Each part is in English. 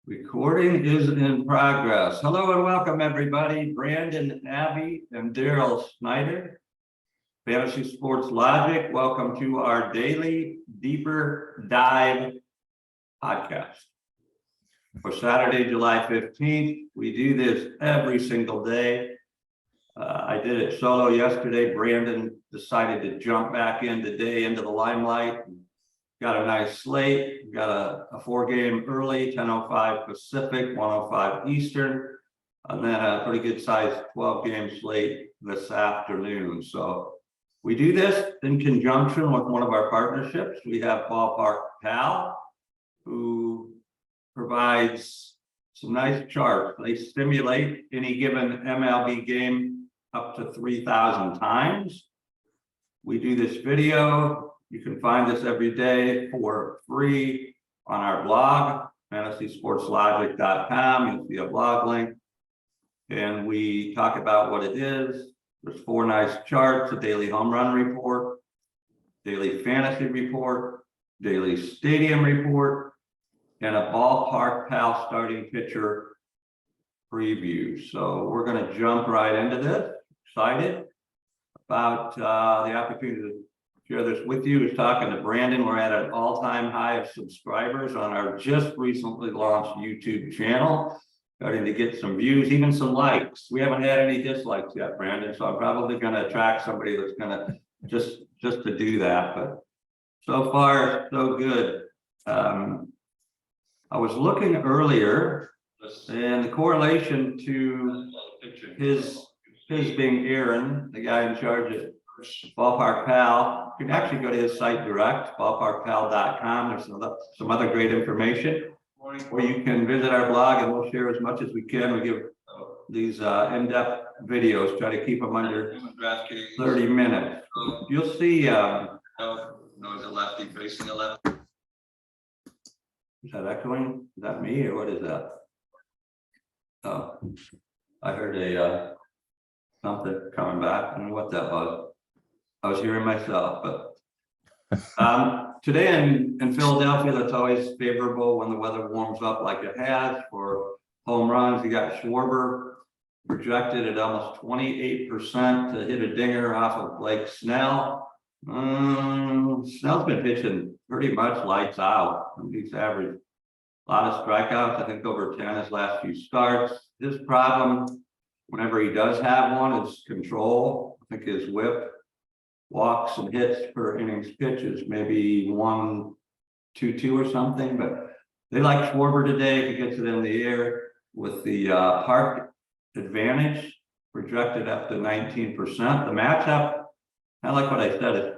Recording is in progress. Hello and welcome, everybody. Brandon, Abby, and Daryl Snyder, Fantasy Sports Logic. Welcome to our daily Deeper Dive podcast. For Saturday, July 15th, we do this every single day. I did it solo yesterday. Brandon decided to jump back in today into the limelight. Got a nice slate. We got a 4-game early, 10:05 Pacific, 1:05 Eastern, and then a pretty good sized 12-game slate this afternoon. So we do this in conjunction with one of our partnerships. We have Ballpark Pal, who provides some nice charts. They simulate any given MLB game up to 3,000 times. We do this video. You can find this every day for free on our blog, fantasysportslogic.com. You'll see a blog link. And we talk about what it is. There's 4 nice charts: a daily home run report, daily fantasy report, daily stadium report, and a Ballpark Pal starting pitcher preview. So we're going to jump right into this. Excited about the opportunity to share this with you. I was talking to Brandon. We're at an all-time high of subscribers on our just recently launched YouTube channel. Starting to get some views, even some likes. We haven't had any dislikes yet, Brandon, so I'm probably going to attract somebody that's going to just to do that. But so far, so good. I was looking earlier, and the correlation to his being Aaron, the guy in charge of Ballpark Pal. You can actually go to his site direct, ballparkpal.com. There's some other great information. Or you can visit our blog and we'll share as much as we can. We give these in-depth videos, try to keep them under 30 minutes. You'll see. No, is it lefty facing the left? Is that echoing? Is that me or what is that? Oh, I heard a something coming back. I don't know what that was. I was hearing myself, but today in Philadelphia, that's always favorable when the weather warms up like it has for home runs. You got Schwarber projected at almost 28% to hit a dinger off of Blake Snell. Snell's been pitching pretty much lights out. He's averaged a lot of strikeouts, I think over 10 his last few starts. His problem, whenever he does have one, is control. I think his whip, walks and hits per innings pitches, maybe 1-2-2 or something, but they like Schwarber today if he gets it in the air with the park advantage projected up to 19%. The matchup, I like what I said,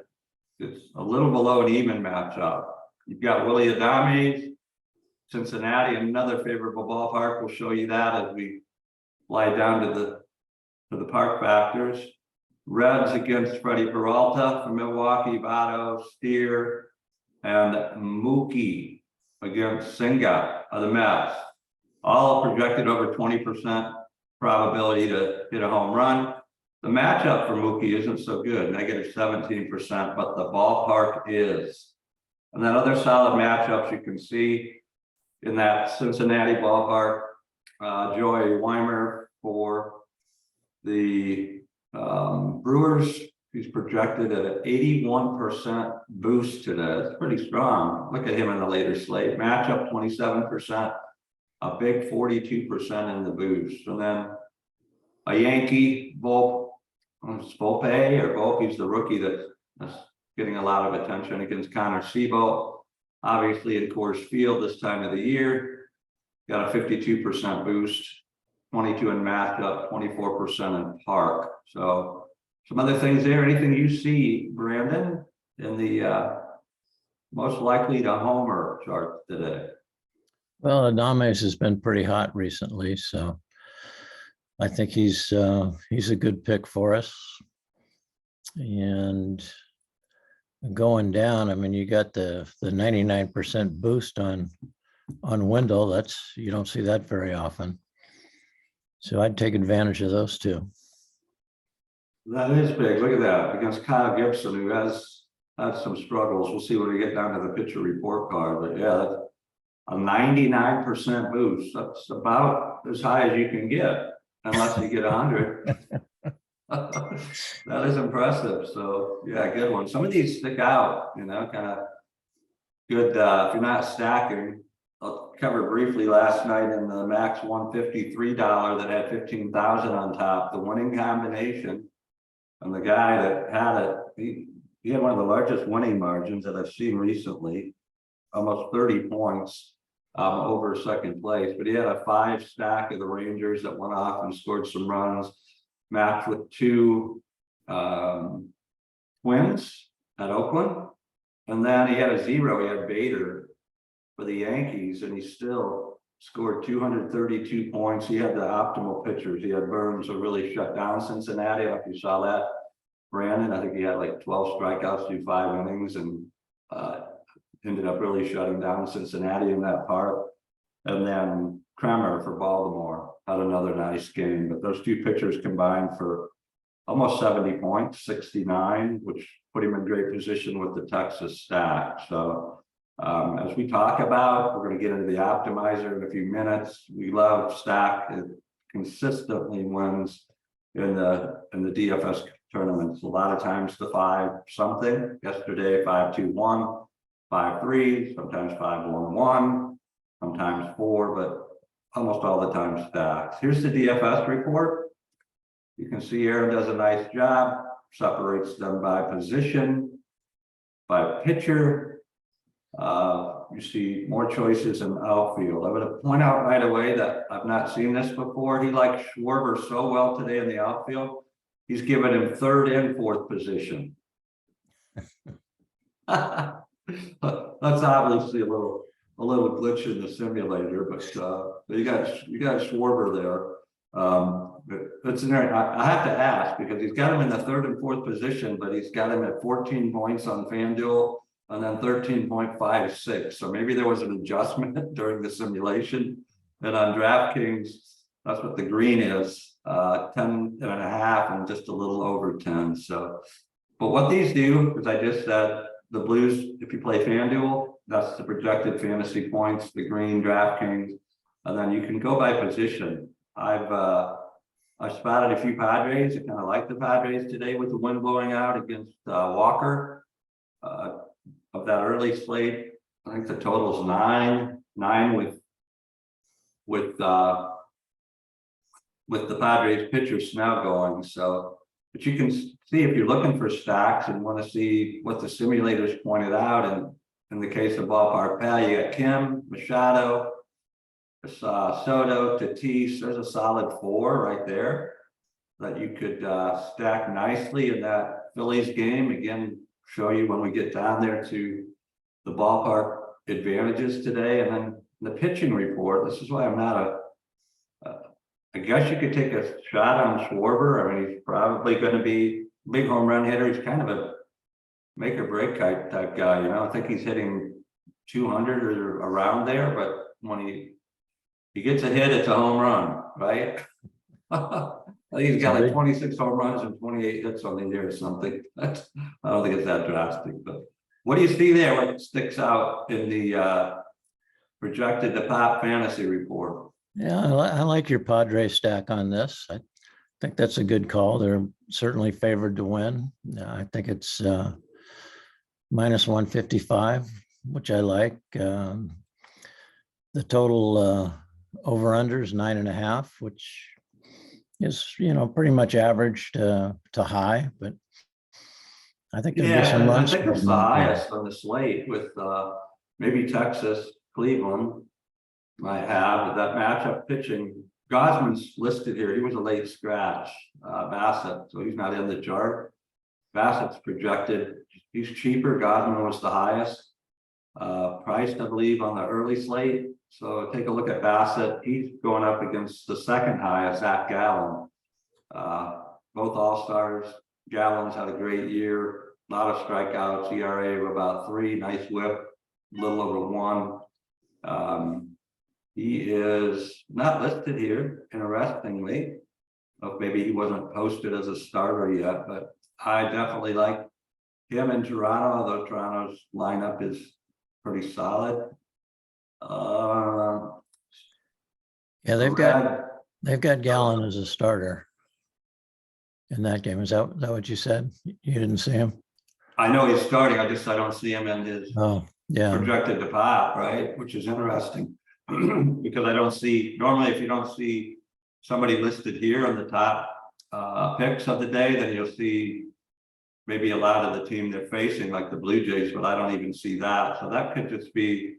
it's a little below an even matchup. You've got Willie Adames, Cincinnati, another favorable ballpark. We'll show you that as we slide down to the park factors. Reds against Freddie Peralta from Milwaukee, Votto, Steer, and Mookie against Senga of the Mets. All projected over 20% probability to hit a home run. The matchup for Mookie isn't so good, negative 17%, but the ballpark is. And then other solid matchups you can see in that Cincinnati ballpark. Joey Weimer for the Brewers, he's projected at an 81% boost today. That's pretty strong. Look at him in the later slate. Matchup 27%, a big 42% in the boost. And then a Yankee, Volpe, he's the rookie that's getting a lot of attention against Connor Seabolt. Obviously in Coors Field this time of the year, got a 52% boost. 22 in matchup, 24% in park. So some other things there. Anything you see, Brandon, in the most likely to homer chart today? Well, Adames has been pretty hot recently, so I think he's a good pick for us. And going down, I mean, you got the 99% boost on Wendell. You don't see that very often. So I'd take advantage of those two. That is big. Look at that against Kyle Gibson, who has had some struggles. We'll see when we get down to the pitcher report card. But yeah, a 99% boost. That's about as high as you can get, unless you get 100. That is impressive. So yeah, good one. Some of these stick out, you know, kind of good. If you're not stacking, I'll cover briefly last night in the max $153 that had 15,000 on top, the winning combination. And the guy that had it, he had one of the largest winning margins that I've seen recently, almost 30 points over second place. But he had a 5 stack of the Rangers that went off and scored some runs, matched with 2 Twins at Oakland. And then he had a 0, he had Bader for the Yankees, and he still scored 232 points. He had the optimal pitchers. He had Burns, who really shut down Cincinnati. If you saw that, Brandon, I think he had like 12 strikeouts through 5 innings, and ended up really shutting down Cincinnati in that part. And then Kremer for Baltimore had another nice game. But those 2 pitchers combined for almost 70 points, 69, which put him in great position with the Texas stack. So as we talk about, we're going to get into the optimizer in a few minutes. We love stack. It consistently wins in the DFS tournaments. A lot of times the 5 something. Yesterday 5-2-1, 5-3, sometimes 5-1-1, sometimes 4, but almost all the time stacks. Here's the DFS report. You can see Aaron does a nice job, separates them by position, by pitcher. You see more choices in outfield. I would point out right away that I've not seen this before. He likes Schwarber so well today in the outfield. He's given him 3rd and 4th position. That's obviously a little glitch in the simulator, but you got Schwarber there. It's interesting. I have to ask, because he's got him in the 3rd and 4th position, but he's got him at 14 points on FanDuel and then 13.56. So maybe there was an adjustment during the simulation. And on DraftKings, that's what the green is, 10.5 and just a little over 10. So, but what these do, as I just said, the blues, if you play FanDuel, that's the projected fantasy points, the green DraftKings, and then you can go by position. I've spotted a few Padres. I kind of like the Padres today with the wind blowing out against Walker. Of that early slate, I think the total's 9 with the Padres pitcher Snell going. So, but you can see if you're looking for stacks and want to see what the simulators pointed out. And in the case of Ballpark Pal, you got Kim, Machado, Soto, Tatis. There's a solid 4 right there that you could stack nicely in that Phillies game. Again, show you when we get down there to the ballpark advantages today. And then the pitching report. This is why I'm not I guess you could take a shot on Schwarber. I mean, he's probably going to be a big home run hitter. He's kind of a make or break type guy. You know, I think he's hitting 200 or around there, but when he gets a hit, it's a home run, right? I think he's got like 26 home runs and 28 hits on the year or something. I don't think it's that drastic, but what do you see there? What sticks out in the projected the top fantasy report? Yeah, I like your Padres stack on this. I think that's a good call. They're certainly favored to win. I think it's minus 155, which I like. The total over-under is 9.5, which is, you know, pretty much average to high, but I think there'll be some runs. I think it's the highest on the slate with maybe Texas, Cleveland might have that matchup pitching. Gosman's listed here. He was a late scratch, Bassett, so he's not in the chart. Bassett's projected. He's cheaper. Gosman was the highest priced, I believe, on the early slate. So take a look at Bassett. He's going up against the second highest, Zach Gallen. Both all-stars. Gallen's had a great year. A lot of strikeouts, ERA of about 3, nice whip, a little over 1. He is not listed here, interestingly. Maybe he wasn't posted as a starter yet, but I definitely like him in Toronto, although Toronto's lineup is pretty solid. Yeah, they've got Gallen as a starter in that game. Is that what you said? You didn't see him? I know he's starting, I don't see him in his Oh, yeah. projected to pop, right? Which is interesting. Because I don't see, normally if you don't see somebody listed here on the top picks of the day, then you'll see maybe a lot of the team they're facing, like the Blue Jays, but I don't even see that. So that could just be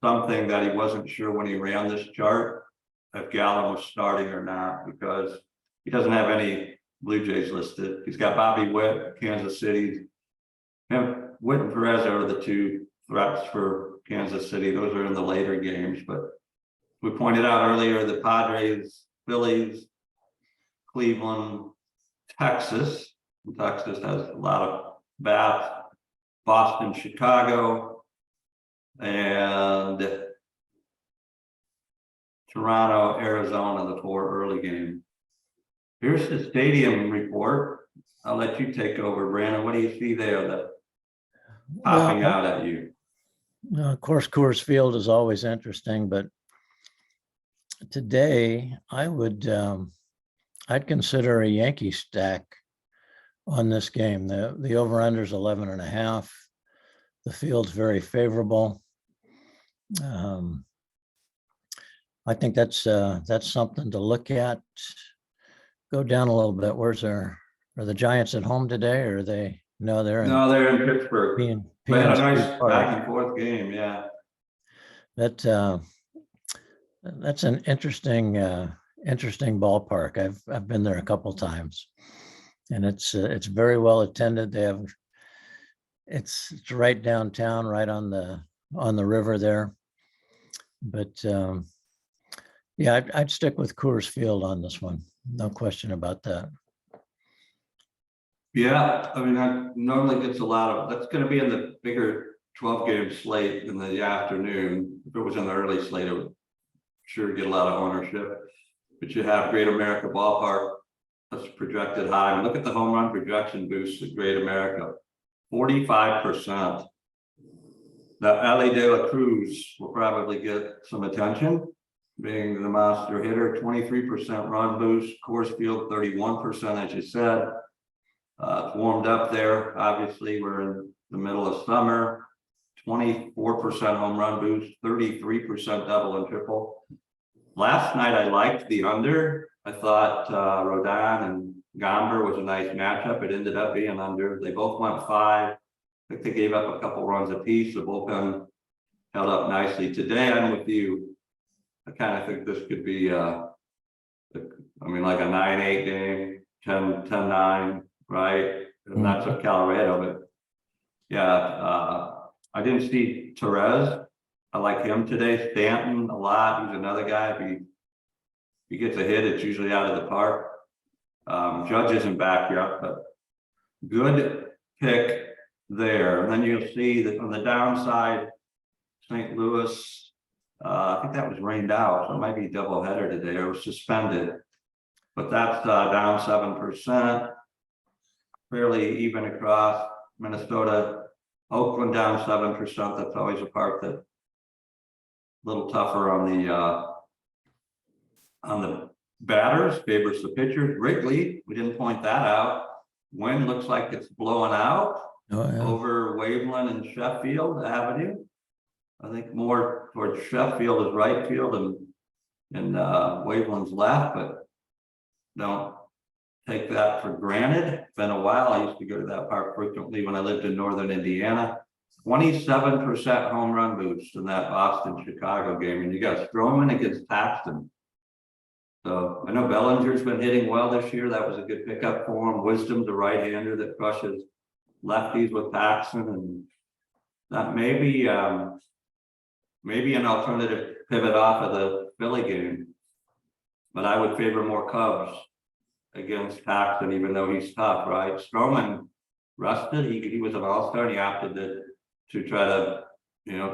something that he wasn't sure when he ran this chart, if Gallen was starting or not, because he doesn't have any Blue Jays listed. He's got Bobby Witt, Kansas City. Him, Witt and Perez are the two threats for Kansas City. Those are in the later games, but we pointed out earlier the Padres, Phillies, Cleveland, Texas. Texas has a lot of bats. Boston, Chicago, and Toronto, Arizona, the 4 early games. Here's the stadium report. I'll let you take over, Brandon. What do you see there that popping out at you? Of course, Coors Field is always interesting, but today I'd consider a Yankee stack on this game. The over-under is 11.5. The field's very favorable. I think that's something to look at. Go down a little bit. Are the Giants at home today, or are they? No, they're in Pittsburgh. They had a nice back and forth game. Yeah, that's an interesting ballpark. I've been there a couple times, and it's very well attended. It's right downtown, right on the river there. But yeah, I'd stick with Coors Field on this one. No question about that. Yeah, I mean, that normally gets a lot of, that's going to be in the bigger 12-game slate in the afternoon. If it was in the early slate, it would sure get a lot of ownership. But you have Great America Ballpark that's projected high. Look at the home run projection boost at Great America, 45%. Now, Ali De La Cruz will probably get some attention, being the monster hitter, 23% run boost. Coors Field, 31%, as you said. It's warmed up there. Obviously, we're in the middle of summer. 24% home run boost, 33% double and triple. Last night, I liked the under. I thought Rodon and Gomber was a nice matchup. It ended up being under. They both went 5. I think they gave up a couple runs apiece. The bullpen held up nicely. Today, I'm with you. I kind of think this could be, like a 9-8 game, 10-9. Right, and that's a Colorado, but yeah, I didn't see Torres. I like him today. Stanton a lot. He's another guy. If he gets a hit, it's usually out of the park. Judge isn't back yet, but good pick there. And then you'll see that on the downside, St. Louis. I think that was rained out, so it might be a doubleheader today or suspended. But that's down 7%. Fairly even across. Minnesota, Oakland down 7%. That's always a part that a little tougher on the batters, favors the pitchers. Wrigley, we didn't point that out. Wind looks like it's blowing out over Waveland and Sheffield Avenue. I think more towards Sheffield is right field and Waveland's left, but don't take that for granted. It's been a while. I used to go to that park frequently when I lived in northern Indiana. 27% home run boost in that Boston-Chicago game. And you got Stroman against Paxton. So I know Bellinger's been hitting well this year. That was a good pickup for him. Wisdom's a right-hander that crushes lefties with Paxton. And that maybe an alternative pivot off of the Philly game. But I would favor more Cubs against Paxton, even though he's tough, right? Stroman rested. He was an all-star and he opted to try to,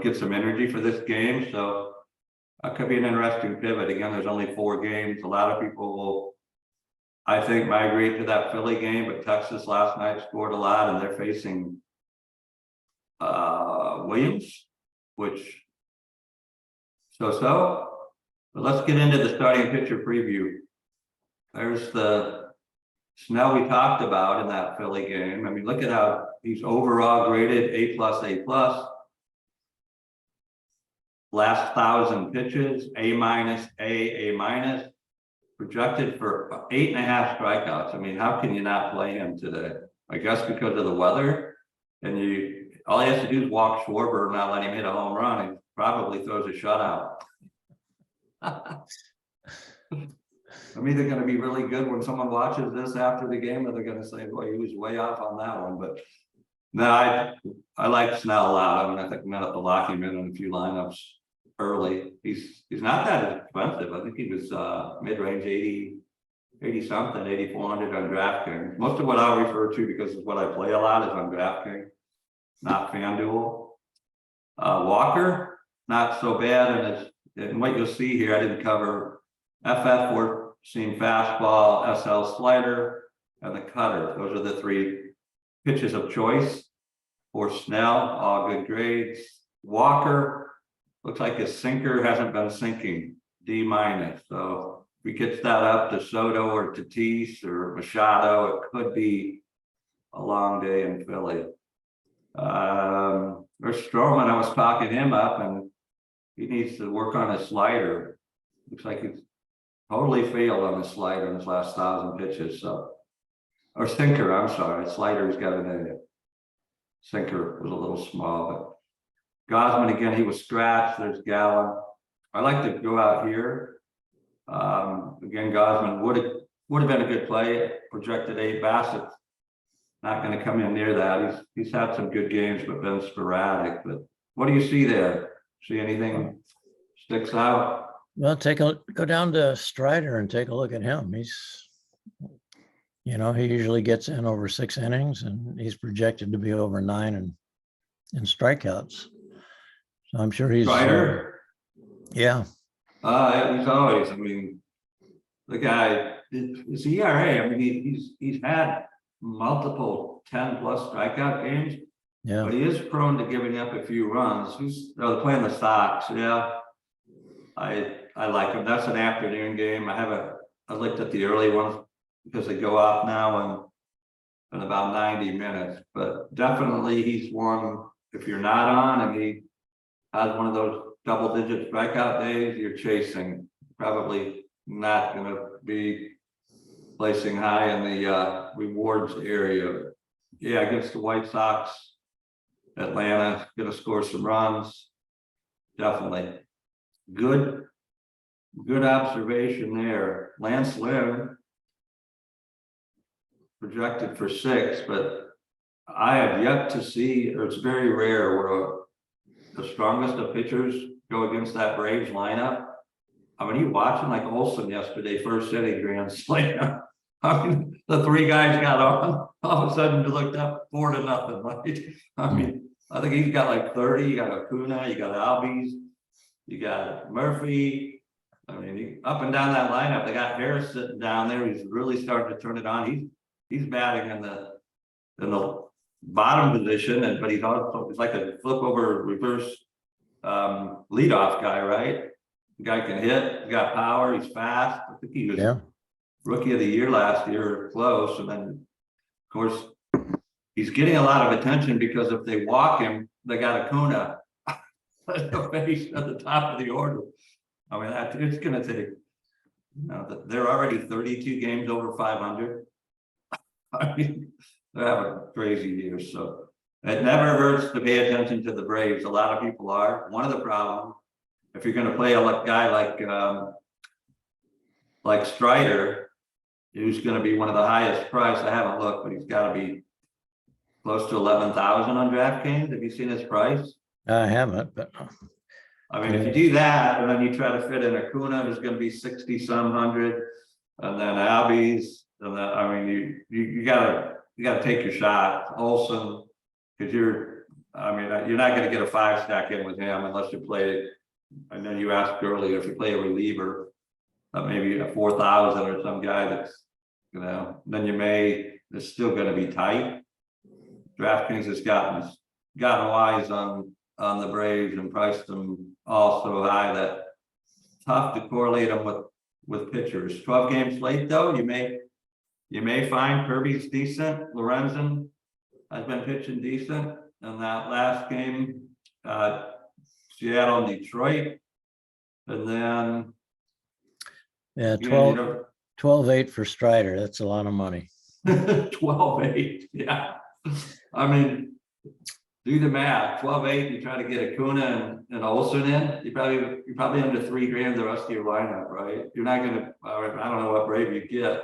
get some energy for this game. So that could be an interesting pivot. Again, there's only 4 games. A lot of people will, I think, migrate to that Philly game, but Texas last night scored a lot and they're facing Williams, which But let's get into the starting pitcher preview. There's the Snell we talked about in that Philly game. I mean, look at how he's overall graded A+, A+. Last 1,000 pitches, A-, A-. Projected for 8.5 strikeouts. I mean, how can you not play him today? I guess because of the weather. And all he has to do is walk Schwarber and not let him hit a home run. He probably throws a shutout. I'm either going to be really good when someone watches this after the game, or they're going to say, boy, he was way off on that one. But no, I like Snell a lot. I mean, I think I'm going to have to lock him in a few lineups early. He's not that expensive. I think he was mid-range 80 something, 8,400 on DraftKings. Most of what I'll refer to, because of what I play a lot, is on DraftKings, not FanDuel. Walker, not so bad, and what you'll see here, I didn't cover FF, we're seeing fastball, SL slider, and the cutter. Those are the 3 pitches of choice for Snell, all good grades. Walker, looks like his sinker hasn't been sinking, D-. So if he gets that up to Soto or Tatis or Machado, it could be a long day in Philly. There's Stroman, I was talking him up, and he needs to work on his slider. Looks like he's totally failed on the slider in his last 1,000 pitches. So, or sinker, I'm sorry, slider's got an A. Sinker was a little small, but Gosman again, he was scratched. There's Gallen. I like to go out here. Again, Gosman would have been a good play. Projected 8. Bassett's not going to come in near that. He's had some good games, but been sporadic. But what do you see there? See anything sticks out? Well, go down to Strider and take a look at him. He's, he usually gets in over 6 innings, and he's projected to be over 9 in strikeouts. So I'm sure he's Strider. Yeah. He's always. I mean, the guy, his ERA. I mean, he's had multiple 10+ strikeout games. Yeah. But he is prone to giving up a few runs. They're playing the Sox. Yeah, I like him. That's an afternoon game. I looked at the early ones because they go off now in about 90 minutes. But definitely he's one. If you're not on and he has one of those double-digit strikeout days, you're chasing. Probably not going to be placing high in the rewards area. Yeah, against the White Sox. Atlanta going to score some runs. Definitely. Good observation there. Lance Lynn projected for 6, but I have yet to see, or it's very rare, where the strongest of pitchers go against that Braves lineup. I mean, you watching like Olsen yesterday, first inning grand slam. I mean, the 3 guys got on. All of a sudden, you looked up 4-0. Right? I mean, I think he's got like 30. You got Acuna, you got Albies, you got Murphy. I mean, up and down that lineup, they got Harris sitting down there. He's really starting to turn it on. He's batting in the bottom position, but he's like a flip over reverse leadoff guy, right? The guy can hit. He's got power. He's fast. I think he was Rookie of the Year last year, or close. And then, of course, he's getting a lot of attention because if they walk him, they got Acuna at the top of the order. I mean, it's going to take. They're already 32 games over 500. I mean, they're having a crazy year. So it never hurts to pay attention to the Braves. A lot of people are. One of the problems, if you're going to play a guy like Strider, who's going to be one of the highest price. I haven't looked, but he's got to be close to 11,000 on DraftKings. Have you seen his price? I haven't, but I mean, if you do that, and then you try to fit in Acuna, who's going to be 60-some hundred, and then Albies, and then, I mean, you gotta take your shot, Olsen, because you're not going to get a 5-stack in with him unless you play. And then you asked earlier if you play a reliever, maybe a 4,000 or some guy that's, then you may. It's still going to be tight. DraftKings has gotten wise on the Braves and priced them all so high that tough to correlate them with pitchers. 12 game slate though, you may find Kirby's decent. Lorenzen has been pitching decent. And that last game, Seattle and Detroit. And then Yeah, again, 12-8 for Strider. That's a lot of money. 12-8. Yeah. I mean, do the math. 12-8, you try to get Acuna and Olsen in, you're probably under $3,000 the rest of your lineup, right? You're not gonna, I don't know what Brave you get.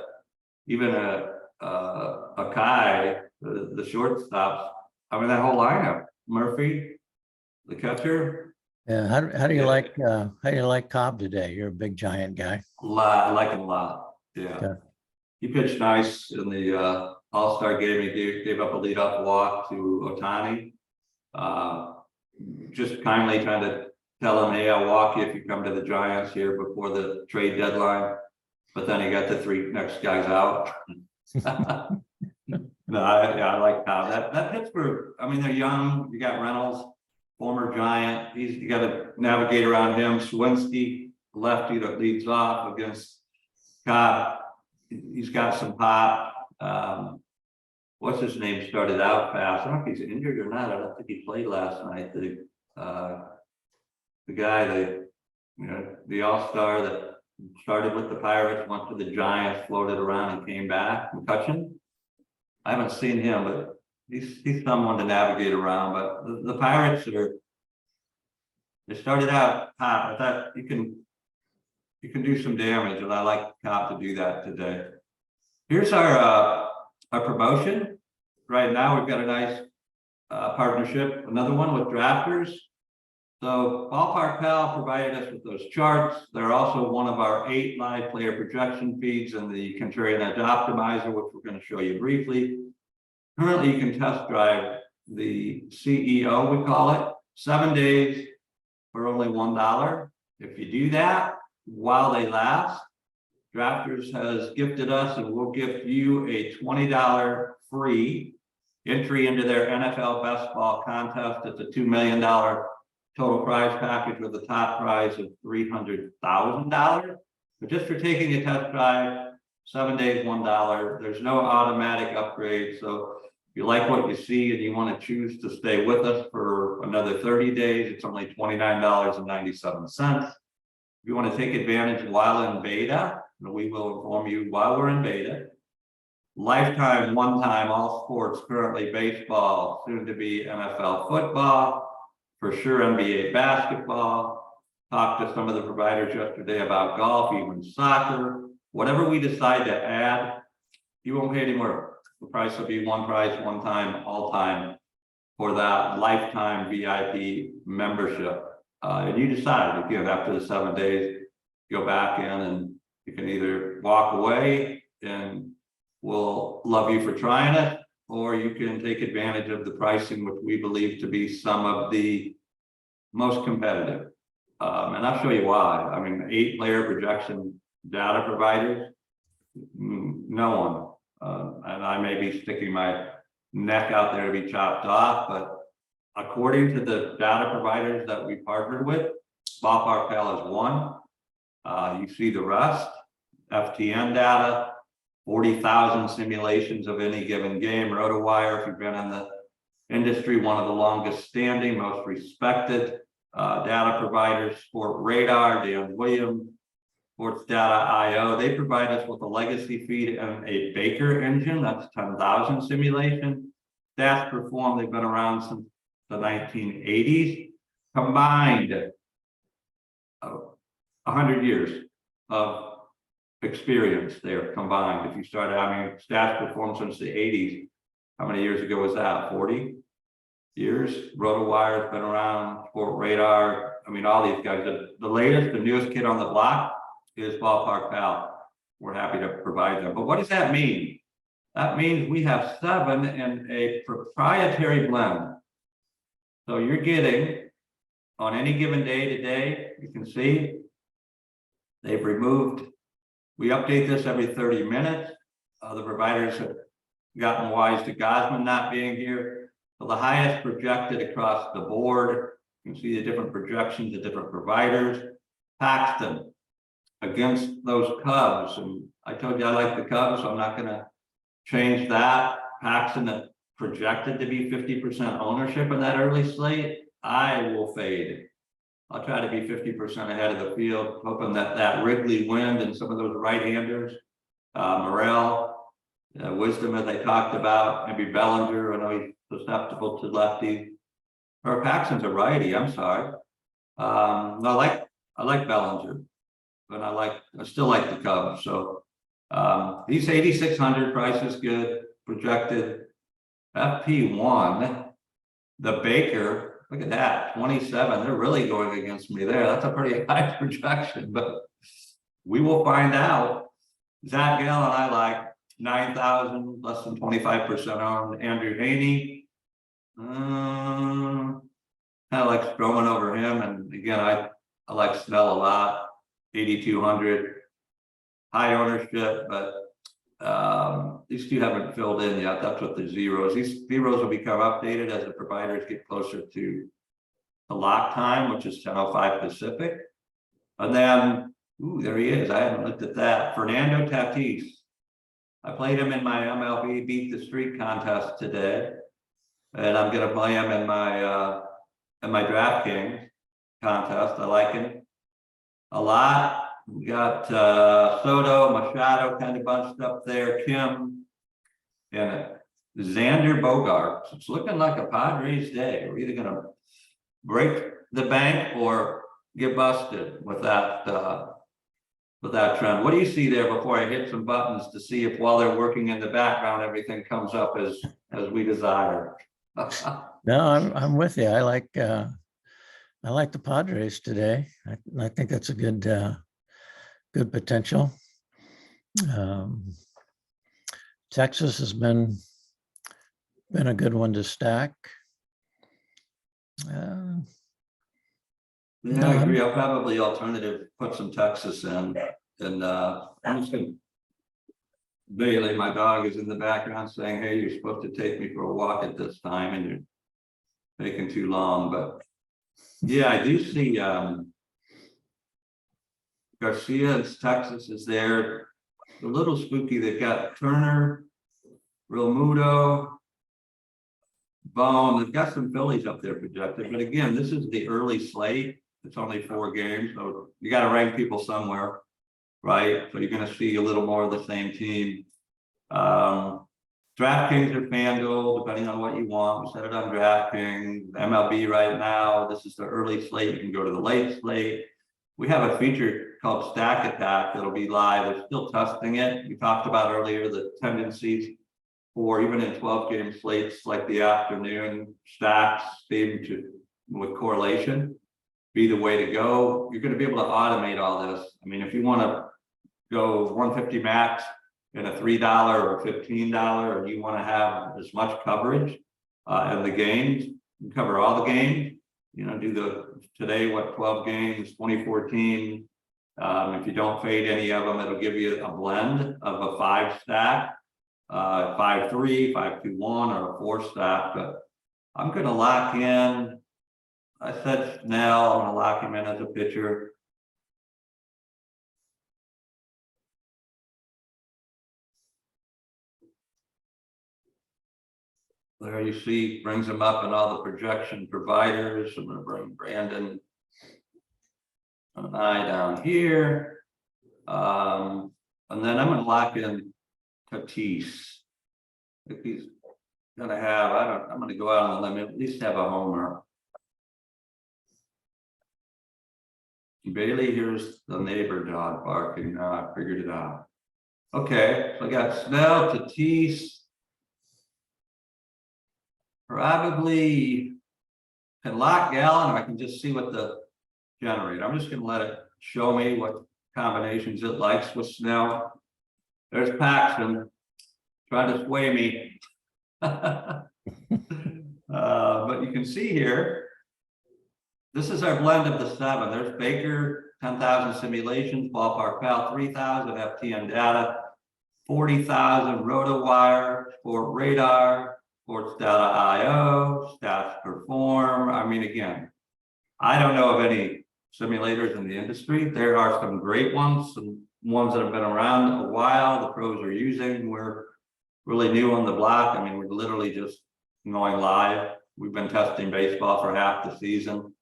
Even a Kai, the shortstops. I mean, that whole lineup. Murphy, the catcher. Yeah, how do you like Cobb today? You're a big Giant guy. A lot, I like him a lot. Yeah. Okay. He pitched nice in the All-Star game. He gave up a leadoff walk to Ohtani. Just kindly trying to tell him, hey, I'll walk you if you come to the Giants here before the trade deadline. But then he got the 3 next guys out. No, I like Cobb. That Pittsburgh, I mean, they're young. You got Reynolds, former Giant. You got to navigate around him. Swinski, lefty that leads off against Cobb. He's got some pop. What's his name started out fast. I don't know if he's injured or not. I don't think he played last night. The guy, the All-Star that started with the Pirates, went to the Giants, floated around and came back. McCutcheon. I haven't seen him, but he's someone to navigate around. But the Pirates they started out hot. I thought you can do some damage, and I like Cobb to do that today. Here's our promotion. Right now, we've got a nice partnership, another one with Drafters. So Ballpark Pal provided us with those charts. They're also one of our 8 live player projection feeds in the Contrarian Edge Optimizer, which we're going to show you briefly. Currently, you can test drive the CEO, we call it, 7 days for only $1. If you do that while they last, Drafters has gifted us and will gift you a $20 free entry into their NFL Best Ball contest. It's a $2 million total prize package with a top prize of $300,000. But just for taking a test drive, 7 days, $1. There's no automatic upgrade. So if you like what you see and you want to choose to stay with us for another 30 days, it's only $29.97. If you want to take advantage while in beta, we will inform you while we're in beta. Lifetime, one time, all sports, currently baseball, soon to be NFL football, for sure NBA basketball. Talked to some of the providers yesterday about golf, even soccer. Whatever we decide to add, you won't pay any more. The price will be one price, one time, all time for that lifetime VIP membership. And you decide, again, after the 7 days, go back in and you can either walk away and we'll love you for trying it, or you can take advantage of the pricing, which we believe to be some of the most competitive. And I'll show you why. I mean, 8 player projection data providers, no one. And I may be sticking my neck out there to be chopped off, but according to the data providers that we partnered with, Ballpark Pal is one. You see the rest, FTN data, 40,000 simulations of any given game. RotoWire, if you've been in the industry, one of the longest standing, most respected data providers. Sport Radar, Dan Williams, Sports Data IO. They provide us with a legacy feed and a Baker engine. That's 10,000 simulation. Stats Perform, they've been around since the 1980s. Combined 100 years of experience there combined. If you started, I mean, Stats Perform since the 80s. How many years ago was that? 40 years. RotoWire's been around, Sport Radar. I mean, all these guys. The latest, the newest kid on the block is Ballpark Pal. We're happy to provide them. But what does that mean? That means we have 7 in a proprietary blend. So you're getting on any given day today, you can see they've removed. We update this every 30 minutes. The providers have gotten wise to Gosman not being here. So the highest projected across the board. You can see the different projections of different providers. Paxton, against those Cubs, and I told you I like the Cubs, so I'm not gonna change that. Paxton that projected to be 50% ownership in that early slate, I will fade. I'll try to be 50% ahead of the field, hoping that Wrigley wind and some of those right-handers, Morel, Wisdom, as I talked about, maybe Bellinger, I know he's susceptible to lefty, or Paxton's a righty, I'm sorry. I like Bellinger, but I still like the Cubs. So he's 8,600, price is good, projected. FP1, the Baker, look at that, 27. They're really going against me there. That's a pretty high projection, but we will find out. Zach Gallen, I like 9,000, less than 25% on. Andrew Haney, kind of like Stroman over him. And again, I like Snell a lot, 8,200, high ownership, but these two haven't filled in yet. That's what the zeros. These zeros will become updated as the providers get closer to the lock time, which is 10:05 Pacific. And then, ooh, there he is. I haven't looked at that. Fernando Tatis. I played him in my MLB Beat the Streak contest today, and I'm going to play him in my DraftKings contest. I like him a lot. We got Soto, Machado kind of bunched up there, Kim, and Xander Bogaerts. It's looking like a Padres day. We're either going to break the bank or get busted with that trend. What do you see there before I hit some buttons to see if while they're working in the background, everything comes up as we desire? No, I'm with you. I like the Padres today. I think that's a good potential. Texas has been a good one to stack. Yeah, I agree. I'll probably put some Texas in, and I'm just gonna. Bailey, my dog, is in the background saying, "Hey, you're supposed to take me for a walk at this time, and you're taking too long." But yeah, I do see Garcia in Texas is there. A little spooky. They've got Turner, Realmuto, Bone. They've got some Phillies up there projected. But again, this is the early slate. It's only 4 games, so you got to rank people somewhere, right? So you're going to see a little more of the same team. DraftKings or FanDuel, depending on what you want. We set it on DraftKings. MLB right now. This is the early slate. You can go to the late slate. We have a feature called Stack Attack that'll be live. We're still testing it. We talked about earlier the tendencies for even in 12-game slates like the afternoon stacks with correlation be the way to go. You're going to be able to automate all this. I mean, if you want to go 150 max in a $3 or $15, and you want to have as much coverage in the games, you cover all the games. You know, do today 12 games, 2014. If you don't fade any of them, it'll give you a blend of a 5 stack, 5-3, 5-2-1, or a 4 stack. But I'm going to lock in. I said Snell. I'm going to lock him in as a pitcher. There you see, brings them up in all the projection providers. I'm going to bring Brandon and I down here. And then I'm going to lock in Tatis. If he's going to have, I'm going to go out on the limb, at least have a homer. Bailey, here's the neighbor dog barking. I figured it out. Okay, so I got Snell, Tatis. Probably can lock Gallen, and I can just see what the generator. I'm just going to let it show me what combinations it likes with Snell. There's Paxton trying to sway me. But you can see here, this is our blend of the 7. There's Baker, 10,000 simulations, Ballpark Pal, 3,000, FTN data, 40,000, RotoWire, Sport Radar, Sports Data IO, Stats Perform. I mean, again, I don't know of any simulators in the industry. There are some great ones, some ones that have been around a while, the pros are using. We're really new on the block. I mean, we're literally just going live. We've been testing baseball for half the season.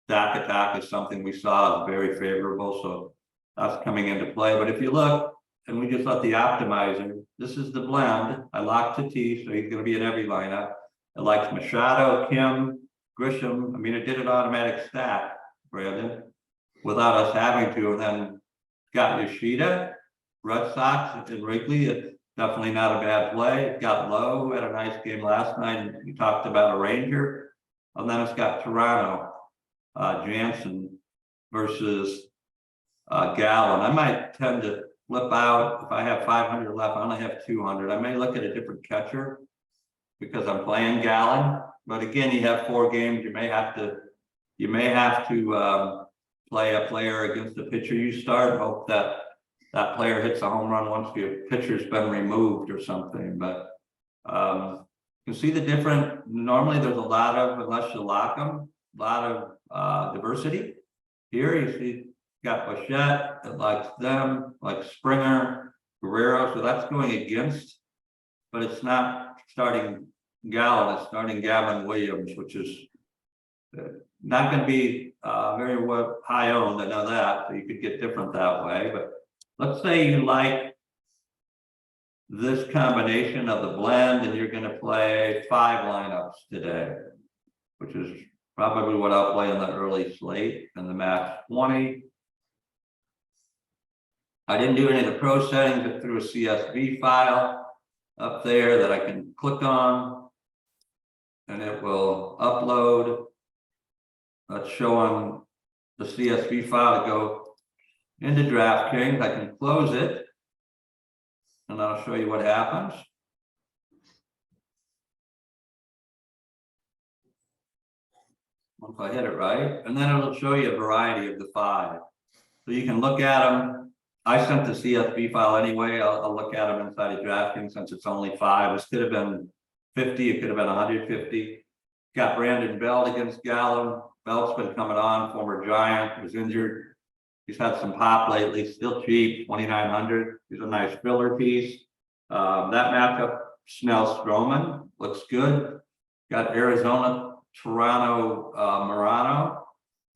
Stack attack is something we saw is very favorable, so that's coming into play. But if you look, and we just let the optimizer, this is the blend. I locked to T, so he's going to be in every lineup. It likes Machado, Kim, Grisham. I mean, it did an automatic stack, Brandon, without us having to. And then got Yoshida, Red Sox, and Wrigley. It's definitely not a bad play. It got Lowe, who had a nice game last night. And you talked about a Ranger. And then it's got Toronto, Jansen versus Gallon. I might tend to flip out. If I have 500 left, I only have 200. I may look at a different catcher because I'm playing Gallon. But again, you have 4 games. You may have to play a player against the pitcher you start. Hope that that player hits a home run once your pitcher's been removed or something. But you see the different. Normally, there's a lot of, unless you lock them, a lot of diversity. Here you see got Bichette, it likes them, like Springer, Guerrero. So that's going against, but it's not starting Gallon, it's starting Gavin Williams, which is not going to be very well high owned. I know that, so you could get different that way. But let's say you like this combination of the blend and you're going to play 5 lineups today, which is probably what I'll play in the early slate and the max 20. I didn't do any of the pro settings, but through a CSV file up there that I can click on and it will upload. That's showing the CSV file to go into DraftKings. I can close it and I'll show you what happens. Once I hit it right, and then it'll show you a variety of the 5. So you can look at them. I sent the CSV file anyway. I'll look at them inside of DraftKings since it's only 5. This could have been 50. It could have been 150. Got Brandon Belt against Gallon. Belt's been coming on. Former Giant, was injured. He's had some pop lately. Still cheap, 2,900. He's a nice filler piece. That matchup, Snell Stroman, looks good. Got Arizona, Toronto,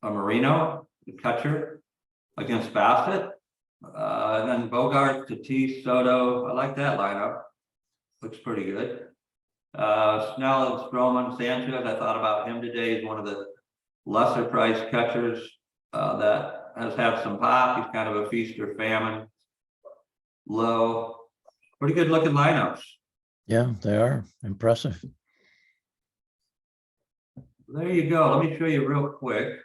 Marino, the catcher against Bassett. And then Bogart, Tatis, Soto. I like that lineup. Looks pretty good. Snell and Stroman, Sanchez. I thought about him today. He's one of the lesser priced catchers that has had some pop. He's kind of a feast or famine. Low. Pretty good looking lineups. Yeah, they are impressive. There you go. Let me show you real quick.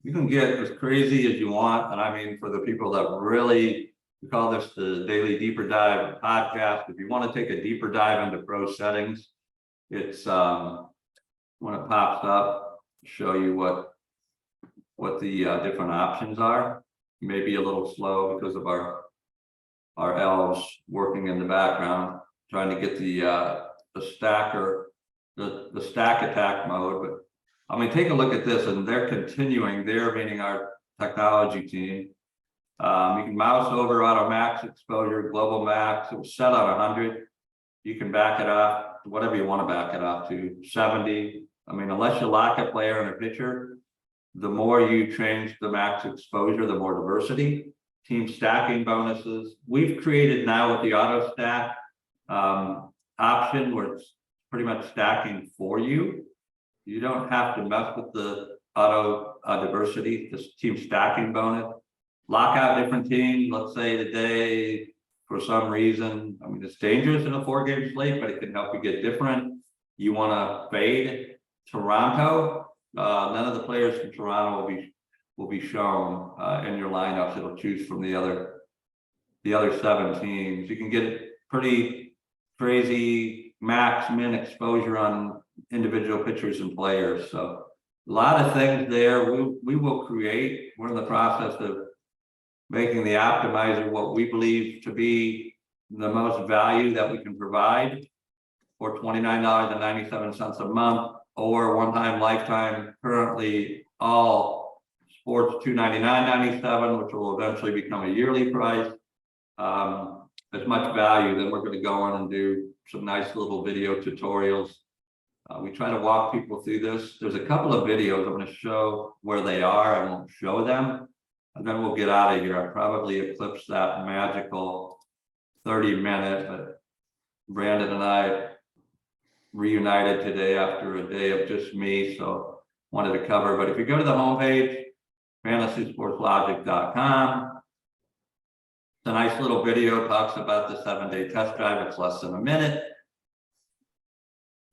You can get as crazy as you want. And I mean, for the people that really, we call this the Daily Deeper Dive podcast. If you want to take a deeper dive into pro settings, it's when it pops up, show you what the different options are. Maybe a little slow because of our elves working in the background, trying to get the stacker, the stack attack mode. But I mean, take a look at this, and they're continuing. They're meaning our technology team. You can mouse over auto max exposure, global max. It was set on 100. You can back it up to whatever you want to back it up to 70. I mean, unless you lock a player and a pitcher, the more you change the max exposure, the more diversity. Team stacking bonuses. We've created now with the auto stack option where it's pretty much stacking for you. You don't have to mess with the auto diversity, this team stacking bonus. Lock out different teams. Let's say today, for some reason, I mean, it's dangerous in a 4-game slate, but it can help you get different. You want to fade Toronto. None of the players from Toronto will be shown in your lineups. It'll choose from the other 7 teams. You can get pretty crazy max min exposure on individual pitchers and players. So a lot of things there we will create. We're in the process of making the optimizer what we believe to be the most value that we can provide for $29.97 a month. or one-time lifetime. Currently, all sports $299.97, which will eventually become a yearly price. As much value, then we're going to go on and do some nice little video tutorials. We try to walk people through this. There's a couple of videos I'm going to show where they are. I won't show them, and then we'll get out of here. I probably eclipse that magical 30-minute, but Brandon and I reunited today after a day of just me, so wanted to cover. But if you go to the homepage, fantasysportslogic.com, it's a nice little video, talks about the 7-day test drive. It's less than a minute.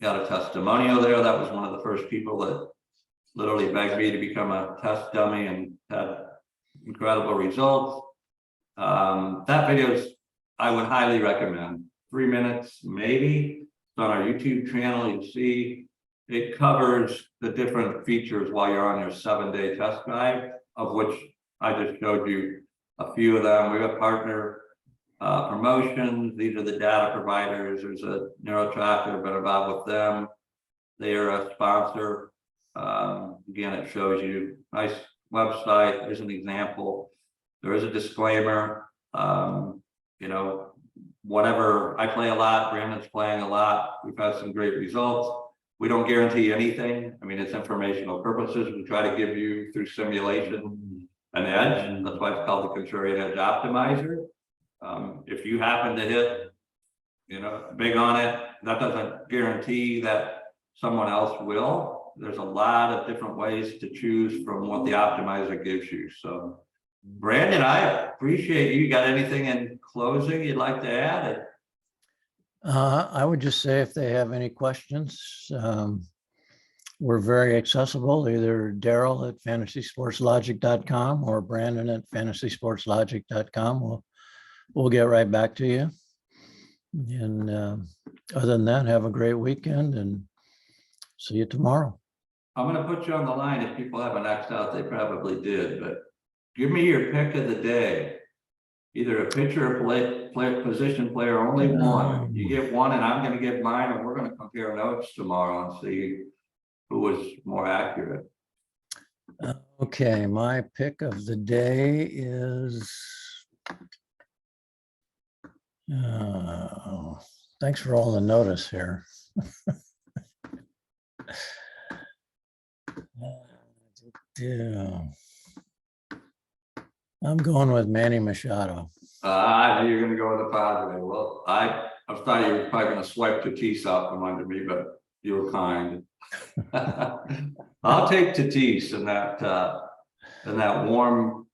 Got a testimonial there. That was one of the first people that literally begged me to become a test dummy and had incredible results. That video I would highly recommend. 3 minutes, maybe. It's on our YouTube channel. You see it covers the different features while you're on your 7-day test drive, of which I just showed you a few of them. We have partner promotions. These are the data providers. There's a NeuroTracker, been involved with them. They are a sponsor. Again, it shows you nice website. There's an example. There is a disclaimer. You know, whatever, I play a lot, Brandon's playing a lot. We've had some great results. We don't guarantee anything. I mean, it's informational purposes. We try to give you, through simulation, an edge. That's why it's called the Contrarian Edge Optimizer. If you happen to hit, you know, big on it, that doesn't guarantee that someone else will. There's a lot of different ways to choose from what the optimizer gives you. So Brandon, I appreciate you. Got anything in closing you'd like to add? I would just say if they have any questions, we're very accessible, either Daryl at fantasysportslogic.com or Brandon at fantasysportslogic.com. We'll get right back to you. And other than that, have a great weekend and see you tomorrow. I'm going to put you on the line. If people haven't X'd out, they probably did, but give me your pick of the day. Either a pitcher or position player, only one. You get one and I'm going to give mine, and we're going to compare notes tomorrow and see who was more accurate. Okay, my pick of the day is, thanks for all the notice here. Yeah. I'm going with Manny Machado. I knew you were going to go with the Padre. Well, I thought you were probably going to swipe Tatis out from under me, but you were kind. I'll take Tatis in that warm,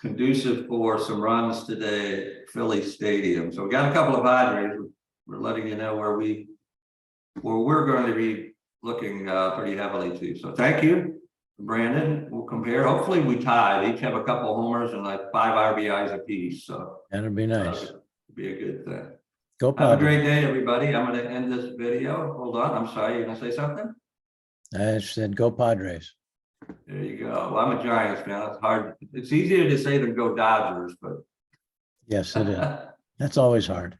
conducive for some runs today, Philly Stadium. So we got a couple of Padres. We're letting you know where we're going to be looking pretty heavily too. So thank you, Brandon. We'll compare. Hopefully we tie. They each have a couple of homers and like 5 RBIs apiece. So that'd be nice. It'd be a good thing. Go Have a Padres. great day, everybody. I'm going to end this video. Hold on. I'm sorry. You're going to say something? I said go Padres. There you go. Well, I'm a Giants fan. It's hard. It's easier to say than go Dodgers, but Yes, it is. That's always hard.